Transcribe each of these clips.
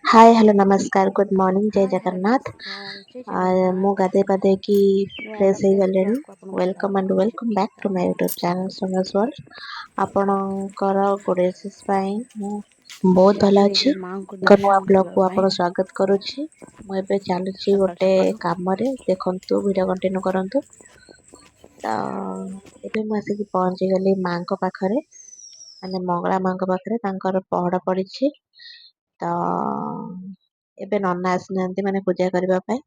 Hi hello नमस्कार good morning जय hi hello Jagannath. नमस्कार जय जगन्नाथ। ମୁଁ ଗାଧେଇ ପାଧେଇକି ନୂଆ ଫ୍ରେଶ ଲଗେଇଲା ହେଇଗଲେଣି। ଯାହାକୁ ଆପଣଙ୍କୁ ୱେଲକମ୍ ସ୍ୱାଗତ ଆଣ୍ଡ କରୁଛି welcome back to my YouTube channel Sona's world. ଆପଣଙ୍କର ଗୁଡେସିସ୍ ପାଇଁ ମୁଁ ବହୁତ ଭଲ ଆଜି ଅଛି। ଟିକେ ମାଙ୍କୁ ଏକ ନୂଆ ଦର୍ଶନ ବ୍ଲଗକୁ କରିବା ପାଇଁ ଆପଣ ସ୍ୱାଗତ କରୁଛି। ମୁଁ ଏବେ ଚାଲୁଛି ସକାଳୁ ଗୋଟେ ସକାଳୁ କାମରେ, ଦେଖନ୍ତୁ ଭିଡ଼ିଓ କଣ୍ଟିନ୍ୟୁ କରନ୍ତୁ। ତ ଏବେ ମୁଁ ଆସିକି ପହଞ୍ଚିଗଲି ମାଙ୍କ ପାଖରେ, ମାନେ ମଙ୍ଗଳା ମାଙ୍କ ପାଖରେ। ତାଙ୍କର ପହଡ ପଡିଛି। ତ ଏବେ ନନା ଆସିନାହାନ୍ତି ମାନେ ପୂଜା କରିବା ପାଇଁ।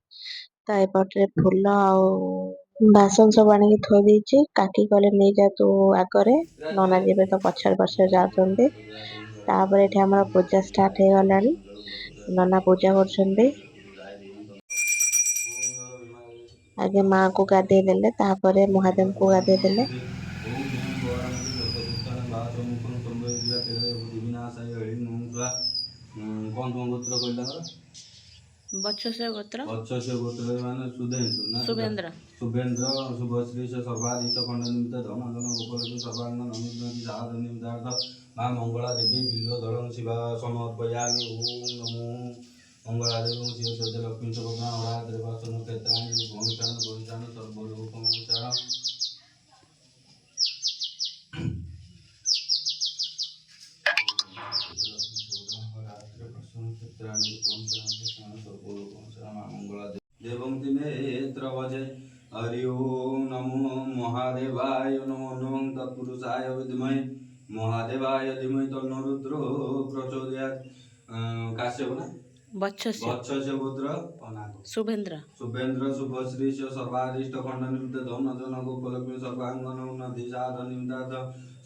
ତ ଏପଟରେ ଫୁଲ ଆଉ ବାସନ ସବୁ ଆଣିକି ଥୋଇ ଦେଇଛି। କାକି କହିଲେ ନେଇଯା ତୁ ଆଗରେ, ନନା ଯିବେ ତ ପଛରେ ପଛରେ ଯାଉଛନ୍ତି। ତାପରେ ଏଠି ଆମର ପୂଜା ଷ୍ଟାର୍ଟ ହେଇଗଲାଣି। ନନା ପୂଜା କରୁଛନ୍ତି। ଆଗେ ମାଙ୍କୁ ଗାଧେଇ ଦେଲେ, ତାପରେ ମହାଦେବଙ୍କୁ ଗାଧେଇ ଦେଲେ। କଣ ତମ ଗୋତ୍ର କହିଲା ପରା? ବଛସ୍ୟ ଗୋତ୍ର ବତ୍ସସ୍ୟ ଗୋତ୍ରରେ ମାନେ ସୁଧେନ୍ଦୁ ନା ଶୁଭେନ୍ଦ୍ର। ଶୁଭେନ୍ଦ୍ର ଶୁଭଶ୍ରୀ ସେ ସର୍ବାଦିଷ୍ଟ ଖଣ୍ଡ ନିମିତ୍ତ ଧନଜନ ଗୋପଲକ୍ଷ୍ମୀ ସର୍ବାଙ୍ଗ ନମିତ ସାଧ ନିମିତ୍ତାର୍ଥ ମା ମଙ୍ଗଳା ଦେବୀ ବିଲ୍ବ ଦଳଂ ଶିବା ସମର୍ପୟାମି। ଓಂ ନମୋ ମଙ୍ଗଳା ଦେବୀ ଶିବ ସହିତ ଲକ୍ଷ୍ମୀ ସୁଭଦ୍ରା ଅଳାଦ୍ରି ବାସନ କ୍ଷେତ୍ରାଣି ଭୂମିଷ୍ଠାନ ଭୂମିଷ୍ଠାନ ସର୍ବଲୋକମଙ୍ଗଳ। देवं नेत्र भजे हरि ओम नमो महादेवाय नमो नमः तत्पुरुषाय विद्महे महादेवाय धीमहि तन्नो रुद्रो प्रचोदयात्। काश्यप ना बत्सस्य पुत्र शुभेन्द्र शुभेन्द्र शुभश्री सर्वादिष्ट खंड निमित्त धन जन गोपलक्ष्मी सर्वांगन उन्नति साधन निमित्त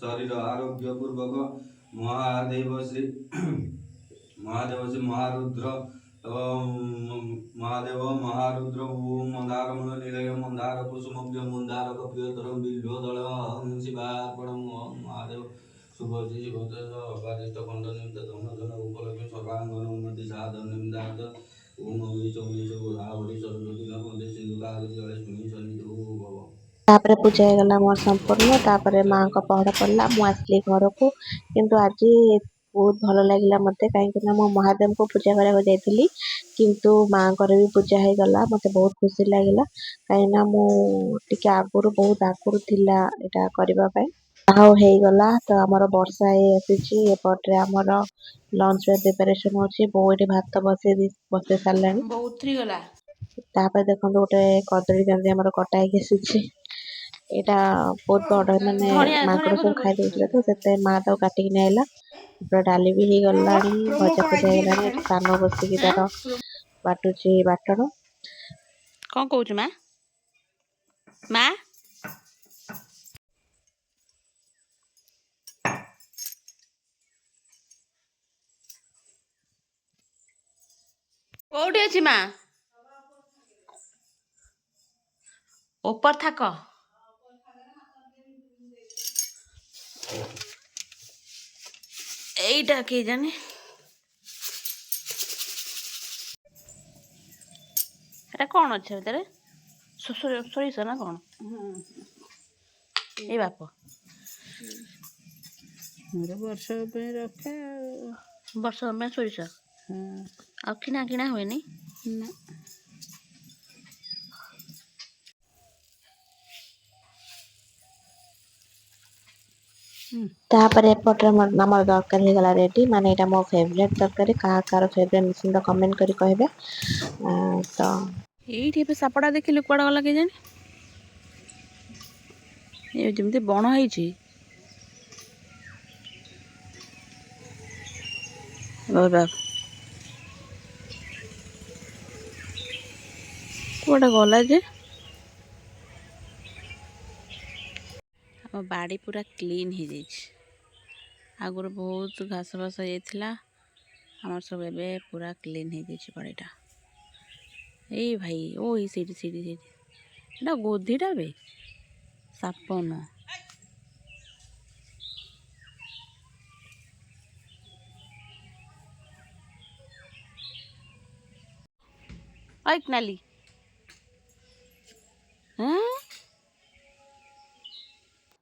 शरीर आरोग्य पूर्वक महादेव श्री महारुद्र महादेव महारुद्र ओम मंदार मन निलय मंदार कुसुमभ्य मंदार कपियतरम बिल्व दल शिवार्पणम महादेव शुभश्री शिवरिष्ट खंड निमित्त धन जन उपलक्ष्मी सर्वांगन उन्नति साधन निमित्त ओम ईश गोदावरी सरस्वती नर्मदे सिंधु कावेरी जलेस्मिन् सन्निधिं भव। ତାପରେ ପୂଜା ହେଇଗଲା ମୋର ସମ୍ପୂର୍ଣ୍ଣ। ତାପରେ ମାଙ୍କ ପହଡ ପଡିଲା, ମୁଁ ଆସିଲି ଘରକୁ। କିନ୍ତୁ ଆଜି ବହୁତ ଭଲ ଲାଗିଲା ମତେ, କାହିଁକି ନା ମୁଁ ମହାଦେବଙ୍କୁ ପୂଜା କରିବାକୁ ଯାଇଥିଲି, କିନ୍ତୁ ମାଙ୍କର ବି ପୂଜା ହେଇଗଲା। ମତେ ବହୁତ ଖୁସି ଲାଗିଲା, କାହିଁକି ନା ମୁଁ ଟିକେ ଆଗରୁ ବହୁତ ଆଗରୁ ଥିଲା ଏଇଟା କରିବା ପାଇଁ। ଆଉ ହେଇଗଲା। ତ ଆମର ବର୍ଷା ହେଇ ଆସିଛି। ଏପଟରେ ଆମର ଲଞ୍ଚ ର ପ୍ରିପାରେସନ ହଉଛି। ବୋଉ ଏଠି ଭାତ ବସେଇ ସାରିଲାଣି। ବହୁତରି ଗଲା। ତାପରେ ଦେଖନ୍ତୁ ଗୋଟେ କଦଳୀ କେମିତି ଆମର କଟା ହେଇକି ଆସିଛି। ଏଇଟା ବହୁତ ବଡ, ମାନେ ଧଣିଆ ଧଣିଆ ମାଙ୍କଡ ସବୁ ପତ୍ର ଖାଇ ଦଉଥିଲେ ତ, ସେଥିପାଇଁ ମା ତାକୁ କାଟିକି ନେଇଲା। ଡାଲି ବି ହେଇଗଲାଣି, ଭଜା ଫଜା ହେଇଗଲାଣି। ଏଠି ସାନ ବସିକି ତାର ବାଟୁଛି ବାଟଣ। କଣ କହୁଛୁ ମା? ମା କୋଉଠି ଅଛି ମା? ଉପର ଥାକ। এইটা কে জানে। এটা କଣ ଅଛି ଭିତରେ? ସୋରିଷ ନା କଣ? ଏଇ ବାପ ମୋର ବର୍ଷ ପାଇଁ ରଖେ। ବର୍ଷ ପାଇଁ ସୋରିଷ ଆଉ କିଣା କିଣା ହୁଏନି? ନା। ତାପରେ ଏପଟରେ ଆମର ତରକାରୀ ହେଇଗଲା ରେଡି। ମାନେ ଏଇଟା ମୋ ଫେଭରେଟ ତରକାରୀ। କାହାର ଫେଭରେଟ ନିଶ୍ଚିନ୍ତ କମେଣ୍ଟ କରି କହିବେ। ତ ଏଇଠି ଏବେ ସାପଟା ଦେଖିଲି, କୁଆଡେ ଗଲା କେଜାଣି? ଏ ଯେମିତି ବଣ ହେଇଛି। କୁଆଡେ ଗଲା ଯେ? ଆମ ବାଡ଼ି ପୁରା କ୍ଲିନ୍ ହେଇଯାଇଛି। ଆଗରୁ ବହୁତ ଘାସ ଫାସ ହେଇଯାଇଥିଲା। ଆମର ସବୁ ଏବେ ପୁରା କ୍ଲିନ୍ ହେଇଯାଇଛି ବାଡ଼ିଟା। ଏଇ ଭାଇ ଓ ସେଇଠି ଏଇଟା ଗୋଧିଟା ବେ, ସାପ ନୁହଁ। ନାଲି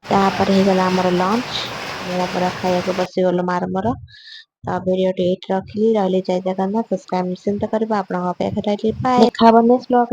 ତାପରେ ହେଇଗଲା ଆମର ଲଞ୍ଚ। ମୁଁ ପୁରା ଖାଇବାକୁ ବସିଗଲୁ ମାର ମୋର। ତ ଭିଡ଼ିଓଟି ଏଇଠି ରଖିଲି। ରହିଲି ଜୟ ଜଗନ୍ନାଥ। ସବସ୍କ୍ରାଇବ୍ ନିଶ୍ଚିନ୍ତ କରିବ। ଆପଣଙ୍କ ଅପେକ୍ଷା ରହିଲି। ବାଏ। ଦେଖା ହବ ନେକ୍ସଟ୍ ବ୍ଲଗ୍।